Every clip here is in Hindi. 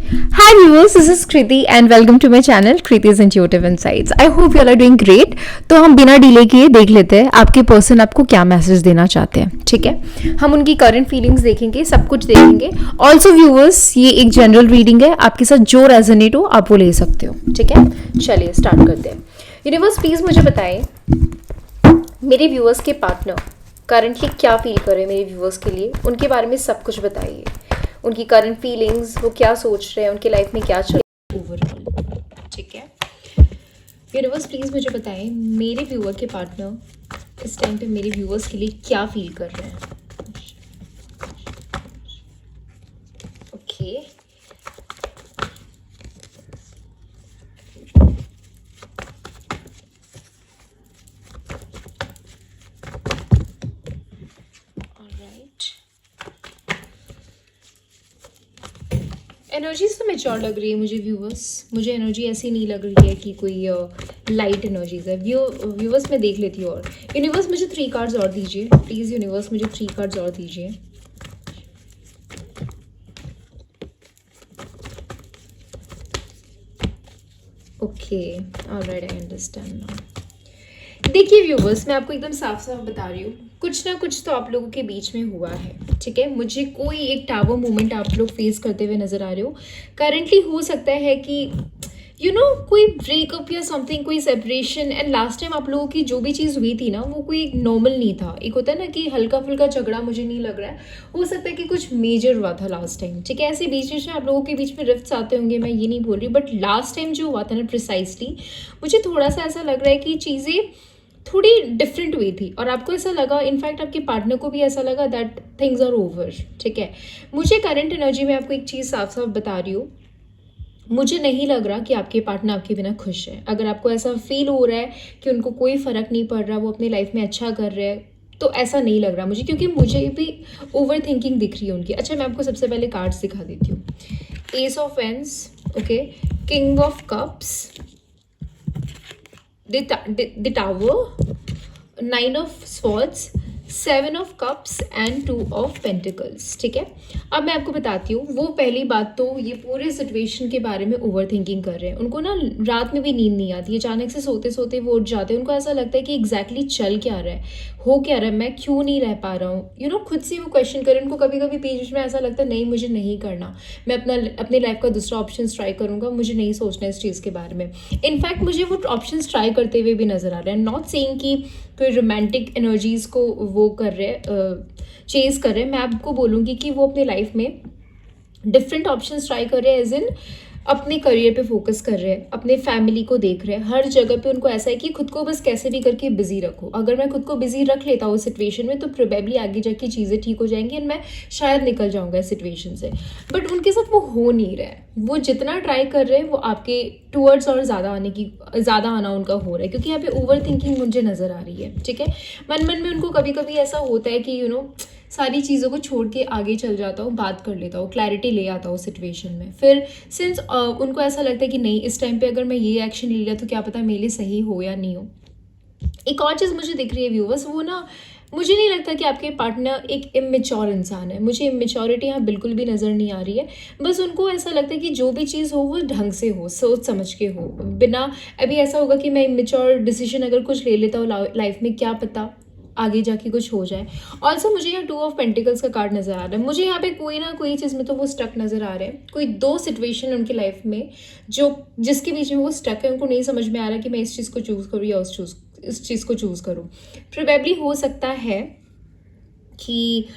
Hi viewers, this is Kriti and welcome to my channel Kriti's Intuitive Insights. I hope you all are doing great. तो हम बिना डिले किए देख लेते हैं आपके पर्सन आपको क्या मैसेज देना चाहते हैं. ठीक है, हम उनकी करंट फीलिंग्स देखेंगे, सब कुछ देखेंगे. ऑल्सो व्यूअर्स, ये एक जनरल रीडिंग है, आपके साथ जो रेजोनेट हो आप वो ले सकते हो. ठीक है, चलिए स्टार्ट करते हैं. यूनिवर्स प्लीज मुझे बताएं मेरे व्यूअर्स के पार्टनर करंटली क्या फील कर रहे हैं मेरे व्यूअर्स के लिए, उनके बारे में सब कुछ बताइए. उनकी करंट फीलिंग्स, वो क्या सोच रहे हैं, उनकी लाइफ में क्या चल रहा है ओवरऑल. ठीक है, यूनिवर्स प्लीज मुझे बताएं मेरे व्यूअर के पार्टनर इस टाइम पे मेरे व्यूअर्स के लिए क्या फील कर रहे हैं. ओके, एनर्जीज तो मैच्योर लग रही है मुझे व्यूवर्स. मुझे एनर्जी ऐसी नहीं लग रही है कि कोई लाइट एनर्जीज है. व्यूवर्स मैं देख लेती हूँ. और यूनिवर्स मुझे 3 कार्ड्स और दीजिए प्लीज़. यूनिवर्स मुझे 3 कार्ड्स और दीजिए. Okay, alright, I understand now. देखिए व्यूवर्स, मैं आपको एकदम साफ साफ बता रही हूँ, कुछ ना कुछ तो आप लोगों के बीच में हुआ है. ठीक है, मुझे कोई एक टावर मोमेंट आप लोग फेस करते हुए नजर आ रहे हो. करंटली हो सकता है कि कोई ब्रेकअप या समथिंग, कोई सेपरेशन. एंड लास्ट टाइम आप लोगों की जो भी चीज़ हुई थी ना, वो कोई नॉर्मल नहीं था. एक होता है ना कि हल्का फुल्का झगड़ा, मुझे नहीं लग रहा है. हो सकता है कि कुछ मेजर हुआ था लास्ट टाइम. ठीक है, ऐसे बीच बीच में आप लोगों के बीच में रिफ्ट्स आते होंगे, मैं ये नहीं बोल रही. बट लास्ट टाइम जो हुआ था ना, प्रिसाइसली मुझे थोड़ा सा ऐसा लग रहा है कि चीज़ें थोड़ी डिफरेंट हुई थी. और आपको ऐसा लगा, इनफैक्ट आपके पार्टनर को भी ऐसा लगा दैट थिंग्स आर ओवर. ठीक है, मुझे करंट एनर्जी में आपको एक चीज़ साफ साफ बता रही हूँ, मुझे नहीं लग रहा कि आपके पार्टनर आपके बिना खुश है. अगर आपको ऐसा फील हो रहा है कि उनको कोई फ़र्क नहीं पड़ रहा, वो अपनी लाइफ में अच्छा कर रहे हैं, तो ऐसा नहीं लग रहा मुझे, क्योंकि मुझे भी ओवर थिंकिंग दिख रही है उनकी. अच्छा, मैं आपको सबसे पहले कार्ड्स दिखा देती हूँ. Ace of wands, okay, king of cups, the tower, 9 of swords, 7 of cups and 2 of pentacles. ठीक है, अब मैं आपको बताती हूँ. वो पहली बात तो ये पूरे सिचुएशन के बारे में ओवर थिंकिंग कर रहे हैं. उनको ना रात में भी नींद नहीं आती है. अचानक से सोते सोते वो उठ जाते हैं. उनको ऐसा लगता है कि एग्जैक्टली चल क्या रहा है, हो क्या रहा है, मैं क्यों नहीं रह पा रहा हूँ. खुद से वो क्वेश्चन करें. उनको कभी कभी बीच बीच में ऐसा लगता है नहीं, मुझे नहीं करना, मैं अपनी लाइफ का दूसरा ऑप्शन ट्राई करूँगा, मुझे नहीं सोचना इस चीज़ के बारे में. इनफैक्ट मुझे वो ऑप्शन ट्राई करते हुए भी नजर आ रहे हैं. नॉट सेइंग कि कोई रोमांटिक एनर्जीज को वो कर रहे हैं, चेज कर रहे हैं. मैं आपको बोलूँगी कि वो अपने लाइफ में डिफरेंट ऑप्शंस ट्राई कर रहे हैं. एज इन अपने करियर पे फोकस कर रहे हैं, अपने फैमिली को देख रहे हैं. हर जगह पे उनको ऐसा है कि खुद को बस कैसे भी करके बिजी रखो. अगर मैं खुद को बिजी रख लेता हूँ सिचुएशन में, तो प्रोबेबली आगे जाके चीज़ें ठीक हो जाएंगी एंड मैं शायद निकल जाऊँगा इस सिचुएशन से. बट उनके साथ वो हो नहीं रहा है. वो जितना ट्राई कर रहे हैं वो आपके टूवर्ड्स और ज़्यादा आना उनका हो रहा है, क्योंकि यहाँ पे ओवर थिंकिंग मुझे नज़र आ रही है. ठीक है, मन मन में उनको कभी कभी ऐसा होता है कि सारी चीज़ों को छोड़ के आगे चल जाता हूँ, बात कर लेता हूँ, क्लैरिटी ले आता हूँ सिचुएशन में. फिर सिंस उनको ऐसा लगता है कि नहीं, इस टाइम पे अगर मैं ये एक्शन ले लिया तो क्या पता मेरे लिए सही हो या नहीं हो. एक और चीज़ मुझे दिख रही है व्यूवर्स, वो ना, मुझे नहीं लगता कि आपके पार्टनर एक इमेच्योर इंसान है. मुझे इमेच्योरिटी यहाँ बिल्कुल भी नज़र नहीं आ रही है. बस उनको ऐसा लगता है कि जो भी चीज़ हो वो ढंग से हो, सोच समझ के हो. बिना अभी ऐसा होगा कि मैं इमेच्योर डिसीजन अगर कुछ ले लेता हूँ लाइफ में, क्या पता आगे जाके कुछ हो जाए. ऑल्सो मुझे यहाँ 2 ऑफ पेंटिकल्स का कार्ड नजर आ रहा है. मुझे यहाँ पे कोई ना कोई चीज़ में तो वो स्टक नजर आ रहे हैं. कोई 2 सिचुएशन उनकी लाइफ में जिसके बीच में वो स्टक है. उनको नहीं समझ में आ रहा कि मैं इस चीज़ को चूज़ करूँ या इस चीज़ को चूज़ करूँ. प्रोबेबली हो सकता है कि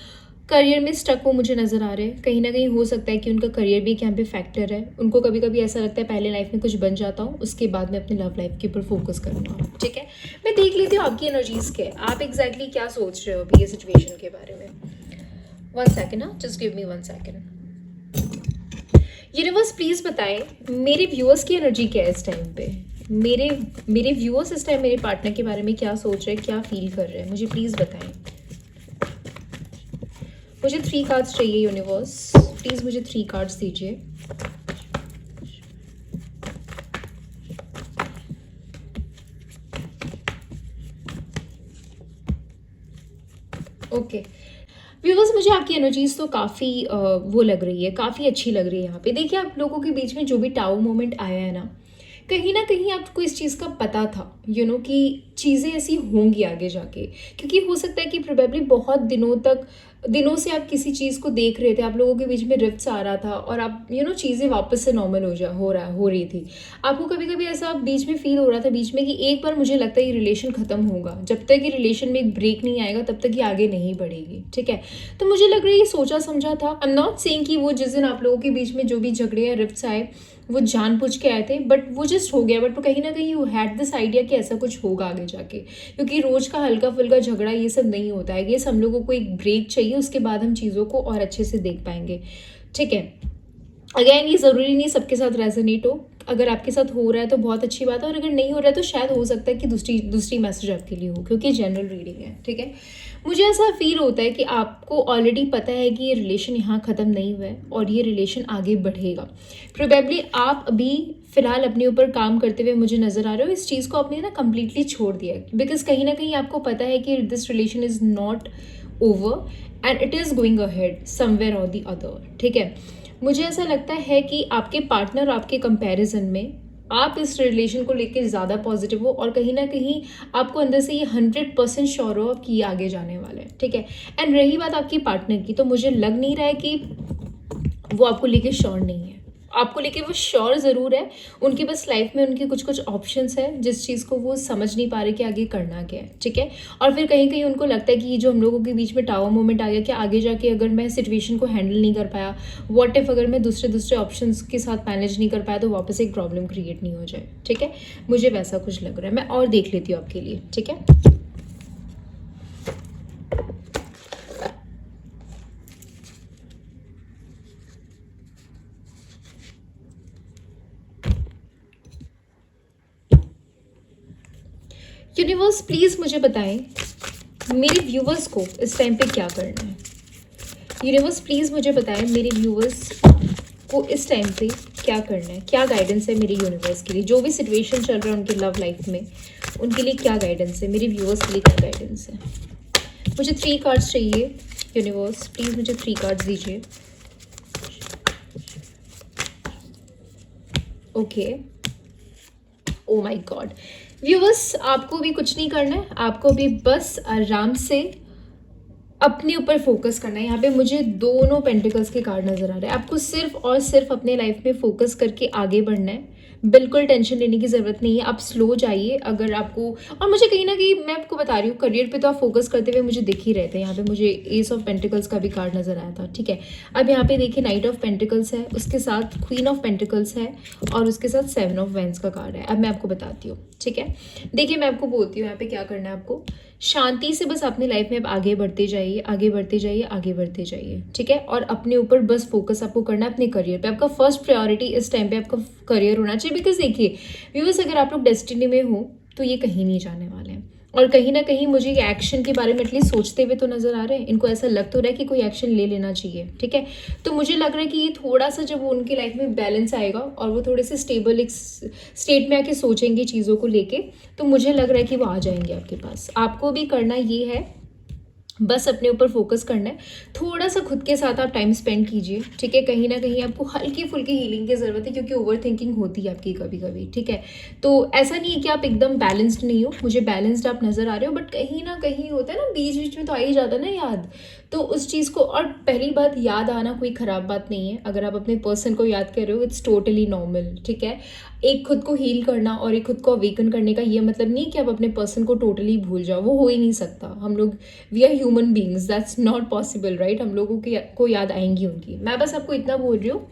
करियर में स्टक हो मुझे नज़र आ रहे हैं. कहीं ना कहीं हो सकता है कि उनका करियर भी एक यहाँ पे फैक्टर है. उनको कभी कभी ऐसा लगता है पहले लाइफ में कुछ बन जाता हूँ, उसके बाद मैं अपनी लव लाइफ के ऊपर फोकस करूँगा. ठीक है, मैं देख लेती हूँ आपकी एनर्जीज के, आप एग्जैक्टली क्या सोच रहे हो अभी ये सिचुएशन के बारे में. 1 सेकेंड, हाँ, just give me 1 second. Universe please बताएं मेरे व्यूअर्स की एनर्जी क्या है इस टाइम पे. मेरे व्यूअर्स इस टाइम मेरे पार्टनर के बारे में क्या सोच रहे हैं, क्या फील कर रहे हैं, मुझे प्लीज बताएं. मुझे 3 कार्ड्स चाहिए यूनिवर्स, प्लीज मुझे 3 कार्ड्स दीजिए. ओके, व्यूवर्स, मुझे आपकी एनर्जीज तो काफ़ी वो लग रही है, काफ़ी अच्छी लग रही है यहाँ पे। देखिए, आप लोगों के बीच में जो भी टाउ मोमेंट आया है ना कहीं आपको इस चीज़ का पता था कि चीज़ें ऐसी होंगी आगे जाके, क्योंकि हो सकता है कि प्रोबेबली बहुत दिनों से आप किसी चीज़ को देख रहे थे, आप लोगों के बीच में रिफ्ट्स आ रहा था और आप चीज़ें वापस से नॉर्मल हो रही थी। आपको कभी कभी ऐसा बीच में फील हो रहा था बीच में कि एक बार मुझे लगता है ये रिलेशन ख़त्म होगा, जब तक ये रिलेशन में एक ब्रेक नहीं आएगा तब तक ये आगे नहीं बढ़ेगी, ठीक है। तो मुझे लग रहा है ये सोचा समझा था। आई एम नॉट सेइंग कि वो जिस दिन आप लोगों के बीच में जो भी झगड़े या रिफ्ट्स आए वो जानबूझ के आए थे, बट वो जस्ट हो गया। बट कहीं ना कहीं यू हैड दिस आइडिया कि ऐसा कुछ होगा आगे जाके, क्योंकि रोज का हल्का फुल्का झगड़ा ये सब नहीं होता है। ये हम लोगों को एक ब्रेक चाहिए, उसके बाद हम चीज़ों को और अच्छे से देख पाएंगे, ठीक है। अगेन, ये ज़रूरी नहीं सबके साथ रेजोनेट हो। अगर आपके साथ हो रहा है तो बहुत अच्छी बात है, और अगर नहीं हो रहा है तो शायद हो सकता है कि दूसरी मैसेज आपके लिए हो, क्योंकि जनरल रीडिंग है, ठीक है। मुझे ऐसा फील होता है कि आपको ऑलरेडी पता है कि ये रिलेशन यहाँ ख़त्म नहीं हुआ है और ये रिलेशन आगे बढ़ेगा। प्रोबेबली आप अभी फिलहाल अपने ऊपर काम करते हुए मुझे नज़र आ रहे हो, इस चीज़ को आपने ना कम्प्लीटली छोड़ दिया है, बिकॉज कहीं ना कहीं आपको पता है कि this relation is not over and it is going ahead somewhere और द अदर, ठीक है। मुझे ऐसा लगता है कि आपके पार्टनर आपके कंपैरिजन में आप इस रिलेशन को लेकर ज़्यादा पॉजिटिव हो, और कहीं ना कहीं आपको अंदर से ये 100% श्योर हो कि ये आगे जाने वाला है, ठीक है। एंड रही बात आपकी पार्टनर की, तो मुझे लग नहीं रहा है कि वो आपको लेके श्योर नहीं है। आपको लेके वो श्योर ज़रूर है, उनकी बस लाइफ में उनके कुछ ऑप्शंस है जिस चीज़ को वो समझ नहीं पा रहे कि आगे करना क्या है, ठीक है। और फिर कहीं कहीं उनको लगता है कि ये जो हम लोगों के बीच में टावर मोमेंट आ गया, कि आगे जाके अगर मैं सिचुएशन को हैंडल नहीं कर पाया, व्हाट इफ अगर मैं दूसरे ऑप्शंस के साथ मैनेज नहीं कर पाया तो वापस एक प्रॉब्लम क्रिएट नहीं हो जाए, ठीक है। मुझे वैसा कुछ लग रहा है, मैं और देख लेती हूँ आपके लिए, ठीक है। यूनिवर्स, प्लीज़ मुझे बताएं मेरे व्यूवर्स को इस टाइम पे क्या करना है। यूनिवर्स, प्लीज़ मुझे बताएं मेरे व्यूवर्स को इस टाइम पे क्या करना है, क्या गाइडेंस है मेरे यूनिवर्स के लिए, जो भी सिचुएशन चल रहा है उनके लव लाइफ में, उनके लिए क्या गाइडेंस है, मेरे व्यूवर्स के लिए क्या गाइडेंस है। मुझे 3 कार्ड्स चाहिए यूनिवर्स, प्लीज़ मुझे 3 कार्ड्स दीजिए। Okay, oh my God. Viewers, आपको भी कुछ नहीं करना है, आपको भी बस आराम से अपने ऊपर फोकस करना है। यहाँ पे मुझे दोनों पेंटिकल्स के कार्ड नजर आ रहे हैं। आपको सिर्फ और सिर्फ अपने लाइफ में फोकस करके आगे बढ़ना है, बिल्कुल टेंशन लेने की ज़रूरत नहीं है। आप स्लो जाइए अगर आपको, और मुझे कहीं ना कहीं मैं आपको बता रही हूँ करियर पे तो आप फोकस करते हुए मुझे दिख ही रहे थे। यहाँ पे मुझे एस ऑफ पेंटिकल्स का भी कार्ड नजर आया था, ठीक है। अब यहाँ पे देखिए नाइट ऑफ पेंटिकल्स है, उसके साथ क्वीन ऑफ पेंटिकल्स है, और उसके साथ 7 ऑफ वैंस का कार्ड है। अब मैं आपको बताती हूँ, ठीक है। देखिए, मैं आपको बोलती हूँ यहाँ पे क्या करना है आपको। शांति से बस अपनी लाइफ में आप आगे बढ़ते जाइए, आगे बढ़ते जाइए, आगे बढ़ते जाइए, ठीक है। और अपने ऊपर बस फोकस आपको करना है, अपने करियर पे। आपका फर्स्ट प्रायोरिटी इस टाइम पे आपका करियर होना चाहिए, बिकॉज देखिए व्यूअर्स, अगर आप लोग डेस्टिनी में हो तो ये कहीं नहीं जाने वाले हैं, और कहीं ना कहीं मुझे ये एक्शन के बारे में एटलीस्ट सोचते हुए तो नजर आ रहे हैं। इनको ऐसा लग तो रहा है कि कोई एक्शन ले लेना चाहिए, ठीक है। तो मुझे लग रहा है कि ये थोड़ा सा जब उनकी लाइफ में बैलेंस आएगा और वो थोड़े से स्टेबल एक स्टेट में आके सोचेंगे चीज़ों को लेके, तो मुझे लग रहा है कि वो आ जाएंगे आपके पास। आपको भी करना ये है, बस अपने ऊपर फोकस करना है, थोड़ा सा खुद के साथ आप टाइम स्पेंड कीजिए, ठीक है। कहीं ना कहीं आपको हल्की फुल्की हीलिंग की ज़रूरत है, क्योंकि ओवर थिंकिंग होती है आपकी कभी कभी, ठीक है। तो ऐसा नहीं है कि आप एकदम बैलेंस्ड नहीं हो, मुझे बैलेंस्ड आप नज़र आ रहे हो, बट कहीं ना कहीं होता है ना बीच बीच में तो आ ही जाता है ना याद, तो उस चीज़ को। और पहली बात, याद आना कोई ख़राब बात नहीं है। अगर आप अपने पर्सन को याद कर रहे हो, इट्स टोटली नॉर्मल, ठीक है। एक खुद को हील करना और एक खुद को अवेकन करने का ये मतलब नहीं कि आप अपने पर्सन को टोटली भूल जाओ, वो हो ही नहीं सकता। हम लोग we are human beings, that's not possible, right. हम लोगों को याद आएंगी उनकी। मैं बस आपको इतना बोल रही हूँ,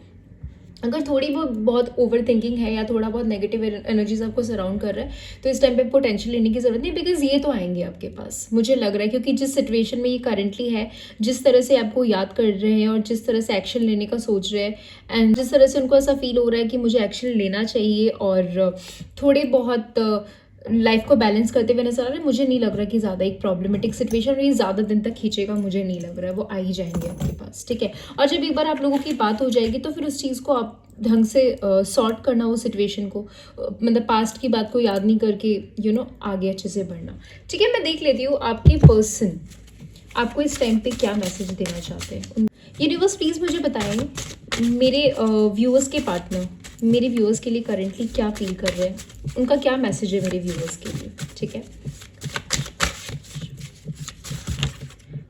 अगर थोड़ी बहुत ओवर थिंकिंग है या थोड़ा बहुत नेगेटिव एनर्जीज आपको सराउंड कर रहा है तो इस टाइम पे आपको टेंशन लेने की जरूरत नहीं, बिकॉज ये तो आएंगे आपके पास, मुझे लग रहा है। क्योंकि जिस सिचुएशन में ये करंटली है, जिस तरह से आपको याद कर रहे हैं और जिस तरह से एक्शन लेने का सोच रहे हैं, एंड जिस तरह से उनको ऐसा फील हो रहा है कि मुझे एक्शन लेना चाहिए, और थोड़े बहुत लाइफ को बैलेंस करते हुए नजर आ रहे हैं, मुझे नहीं लग रहा कि ज़्यादा एक प्रॉब्लमेटिक सिचुएशन ये ज़्यादा दिन तक खींचेगा, मुझे नहीं लग रहा है। वो आ ही जाएंगे आपके पास, ठीक है। और जब एक बार आप लोगों की बात हो जाएगी तो फिर उस चीज़ को आप ढंग से सॉर्ट करना, वो सिचुएशन को, मतलब पास्ट की बात को याद नहीं करके आगे अच्छे से बढ़ना, ठीक है। मैं देख लेती हूँ आपके पर्सन आपको इस टाइम पे क्या मैसेज देना चाहते हैं? यूनिवर्स प्लीज़ मुझे बताएं मेरे व्यूअर्स के पार्टनर मेरे व्यूअर्स के लिए करेंटली क्या फील कर रहे हैं, उनका क्या मैसेज है मेरे व्यूअर्स के लिए, ठीक है?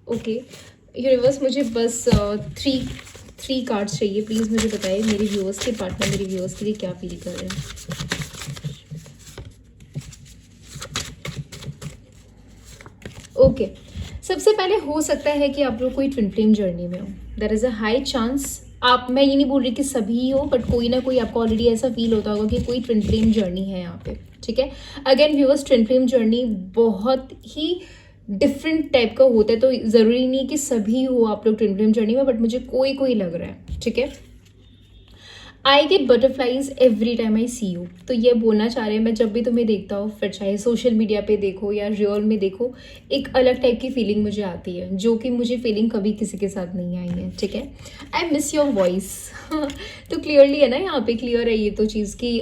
ओके यूनिवर्स, मुझे बस थ्री कार्ड्स चाहिए। प्लीज़ मुझे बताइए मेरे व्यूअर्स के पार्टनर मेरे व्यूअर्स के लिए क्या फील कर रहे हैं। ओके सबसे पहले हो सकता है कि आप लोग कोई ट्विन फ्लेम जर्नी में हो। There is a high chance, आप, मैं ये नहीं बोल रही कि सभी हो, बट कोई ना कोई आपको ऑलरेडी ऐसा फील होता होगा कि कोई ट्विन फ्लेम जर्नी है यहाँ पे, ठीक है? Again viewers, twin flame journey बहुत ही डिफरेंट टाइप का होता है, तो ज़रूरी नहीं कि सभी हो आप लोग ट्विन फ्लेम जर्नी में, बट मुझे कोई कोई लग रहा है, ठीक है? I get butterflies every time I see you. तो ये बोलना चाह रहे हैं, मैं जब भी तुम्हें देखता हूँ, फिर चाहे सोशल मीडिया पे देखो या रियल में देखो, एक अलग टाइप की फीलिंग मुझे आती है, जो कि मुझे फीलिंग कभी किसी के साथ नहीं आई है, ठीक है? I miss your voice. तो क्लियरली है ना, यहाँ पे क्लियर है ये तो चीज़ की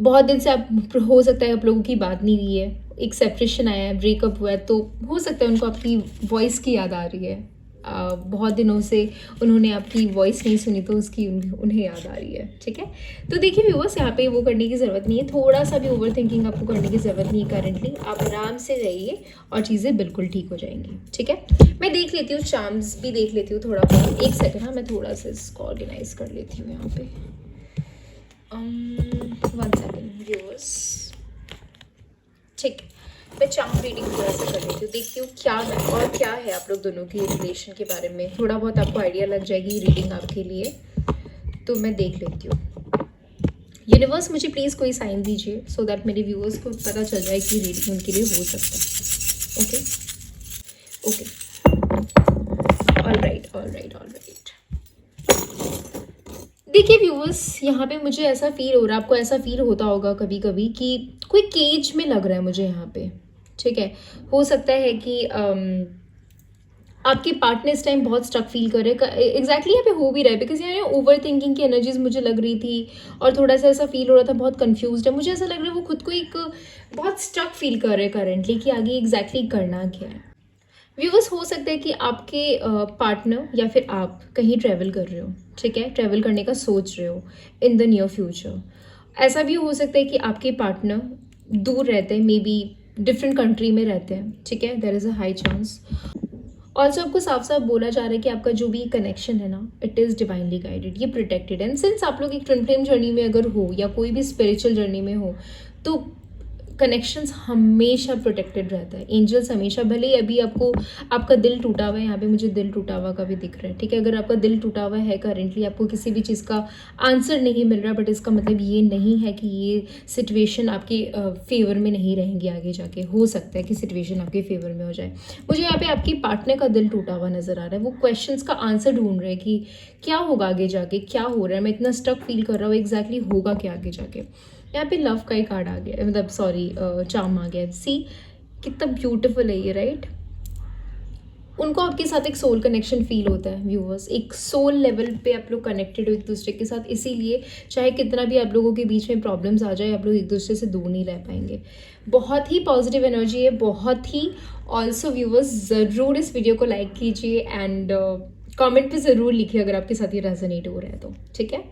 बहुत दिन से आप, हो सकता है आप लोगों की बात नहीं हुई है, एक सेपरेशन आया है, ब्रेकअप हुआ है, तो हो सकता है उनको आपकी वॉइस की याद आ रही है। बहुत दिनों से उन्होंने आपकी वॉइस नहीं सुनी, तो उसकी उन्हें याद आ रही है, ठीक है? तो देखिए व्यूअर्स, यहाँ पे वो करने की ज़रूरत नहीं है, थोड़ा सा भी ओवर थिंकिंग आपको करने की ज़रूरत नहीं है करेंटली। आप आराम से रहिए और चीज़ें बिल्कुल ठीक हो जाएंगी, ठीक है? मैं देख लेती हूँ, चार्म्स भी देख लेती हूँ थोड़ा बहुत। एक सेकेंड, हाँ मैं थोड़ा सा इसको ऑर्गेनाइज कर लेती हूँ यहाँ पे। 1 सेकेंड व्यूअर्स, ठीक है? मैं चार्म रीडिंग थोड़ा सा कर लेती हूँ, देखती हूँ क्या और क्या है आप लोग दोनों की रिलेशन के बारे में, थोड़ा बहुत आपको आइडिया लग जाएगी रीडिंग आपके लिए। तो मैं देख लेती हूँ। यूनिवर्स मुझे प्लीज़ कोई साइन दीजिए सो दैट मेरे व्यूअर्स को पता चल जाए कि रीडिंग उनके लिए हो सकता है। Okay okay, all right all right all right. देखिए व्यूअर्स, यहाँ पे मुझे ऐसा फील हो रहा है, आपको ऐसा फील होता होगा कभी कभी कि कोई केज में लग रहा है मुझे यहाँ पे, ठीक है? हो सकता है कि आपके पार्टनर इस टाइम बहुत स्ट्रक फील कर रहे हैं। एग्जैक्टली यहाँ पे हो भी रहा है, बिकॉज यहाँ ओवर थिंकिंग की एनर्जीज मुझे लग रही थी, और थोड़ा सा ऐसा फील हो रहा था, बहुत कंफ्यूज्ड है। मुझे ऐसा लग रहा है वो खुद को एक बहुत स्ट्रक फील कर रहे हैं करेंटली कि आगे एग्जैक्टली करना क्या है। व्यूवर्स, हो सकता है कि आपके पार्टनर या फिर आप कहीं ट्रैवल कर रहे हो, ठीक है? ट्रैवल करने का सोच रहे हो इन द नियर फ्यूचर। ऐसा भी हो सकता है कि आपके पार्टनर दूर रहते हैं, मे बी डिफरेंट कंट्री में रहते हैं, ठीक है? There is a high chance. Also आपको साफ साफ बोला जा रहा है कि आपका जो भी कनेक्शन है ना, इट इज़ डिवाइनली गाइडेड, ये प्रोटेक्टेड। एंड सिंस आप लोग एक ट्विन फ्लेम जर्नी में अगर हो या कोई भी स्पिरिचुअल जर्नी में हो, तो कनेक्शंस हमेशा प्रोटेक्टेड रहता है। एंजल्स हमेशा, भले ही अभी आपको आपका दिल टूटा हुआ है, यहाँ पे मुझे दिल टूटा हुआ का भी दिख रहा है, ठीक है? अगर आपका दिल टूटा हुआ है करेंटली, आपको किसी भी चीज़ का आंसर नहीं मिल रहा, बट इसका मतलब ये नहीं है कि ये सिचुएशन आपके फेवर में नहीं रहेंगी आगे जाके। हो सकता है कि सिचुएशन आपके फेवर में हो जाए। मुझे यहाँ पे आपकी पार्टनर का दिल टूटा हुआ नजर आ रहा है, वो क्वेश्चंस का आंसर ढूंढ रहे हैं कि क्या होगा आगे जाके, क्या हो रहा है, मैं इतना स्टक फील कर रहा हूँ, एग्जैक्टली होगा क्या आगे जाके। यहाँ पे लव का ही कार्ड आ गया, मतलब सॉरी चार्म आ गया। सी कितना ब्यूटीफुल है ये, राइट? उनको आपके साथ एक सोल कनेक्शन फील होता है व्यूअर्स, एक सोल लेवल पे आप लोग कनेक्टेड हो एक दूसरे के साथ, इसीलिए चाहे कितना भी आप लोगों के बीच में प्रॉब्लम्स आ जाए, आप लोग एक दूसरे से दूर नहीं रह पाएंगे। बहुत ही पॉजिटिव एनर्जी है, बहुत ही। ऑल्सो व्यूअर्स, ज़रूर इस वीडियो को लाइक कीजिए एंड कमेंट पे ज़रूर लिखिए अगर आपके साथ ये रेजोनेट हो रहा है तो, ठीक है?